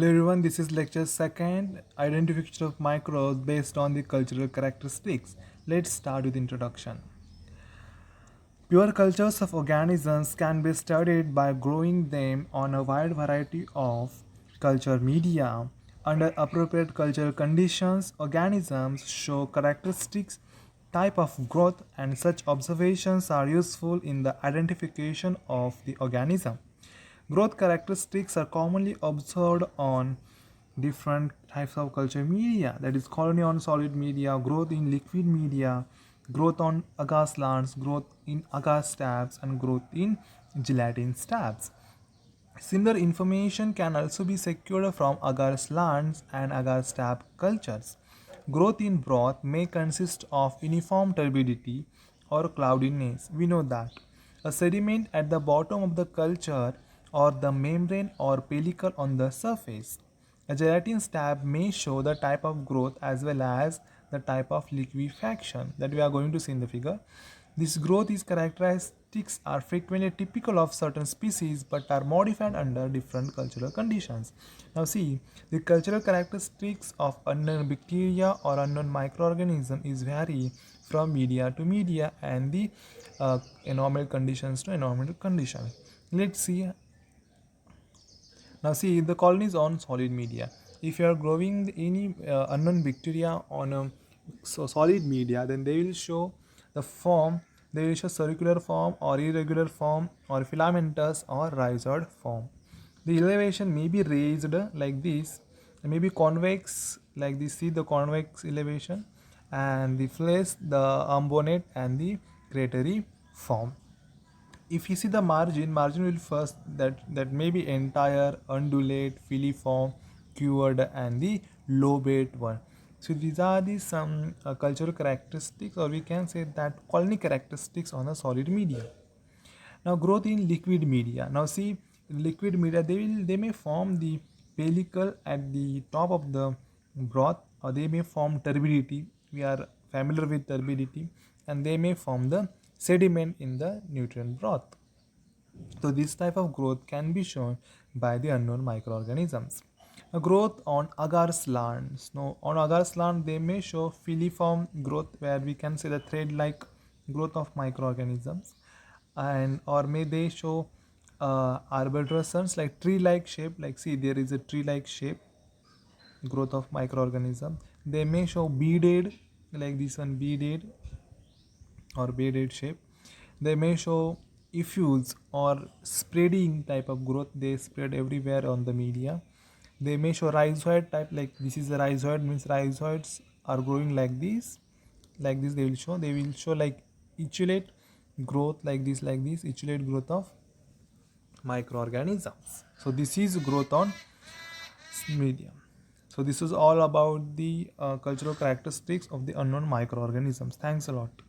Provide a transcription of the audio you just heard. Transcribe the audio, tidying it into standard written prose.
Hello everyone, this is lecture second, identification of microbes based on the cultural characteristics. Let's start with introduction. Pure cultures of organisms can be studied by growing them on a wide variety of culture media. Under appropriate cultural conditions, organisms show characteristics, type of growth, and such observations are useful in the identification of the organism. Growth characteristics are commonly observed on different types of culture media, that is colony on solid media, growth in liquid media, growth on agar slants, growth in agar stabs, and growth in gelatin stabs. Similar information can also be secured from agar slants and agar stab cultures. Growth in broth may consist of uniform turbidity or cloudiness. We know that. A sediment at the bottom of the culture or the membrane or pellicle on the surface. A gelatin stab may show the type of growth as well as the type of liquefaction that we are going to see in the figure. This growth is characteristics are frequently typical of certain species but are modified under different cultural conditions. Now see, the cultural characteristics of unknown bacteria or unknown microorganism is vary from media to media and the environmental conditions to environmental conditions. Let's see. Now see, the colonies on solid media. If you are growing any unknown bacteria on a solid media, then they will show the form. They will show circular form or irregular form or filamentous or rhizoid form. The elevation may be raised like this, may be convex like this. See the convex elevation, and the flash, the ambonate, and the cratery form. If you see the margin will first that may be entire, undulate, filiform, cured, and the lobate one. So these are the some cultural characteristics, or we can say that colony characteristics on a solid media. Now growth in liquid media. Now see, liquid media, they may form the pellicle at the top of the broth, or they may form turbidity. We are familiar with turbidity, and they may form the sediment in the nutrient broth. So this type of growth can be shown by the unknown microorganisms. A growth on agar slants. Now on agar slant they may show filiform growth, where we can say the thread-like growth of microorganisms, and or may they show arborescence like tree-like shape. Like see, there is a tree-like shape growth of microorganism. They may show beaded like this one, beaded or beaded shape. They may show effuse or spreading type of growth. They spread everywhere on the media. They may show rhizoid type, like this is a rhizoid, means rhizoids are growing like this. Like this they will show. They will show like etiolate growth like this, etiolate growth of microorganisms. So this is growth on media. So this is all about the cultural characteristics of the unknown microorganisms. Thanks a lot.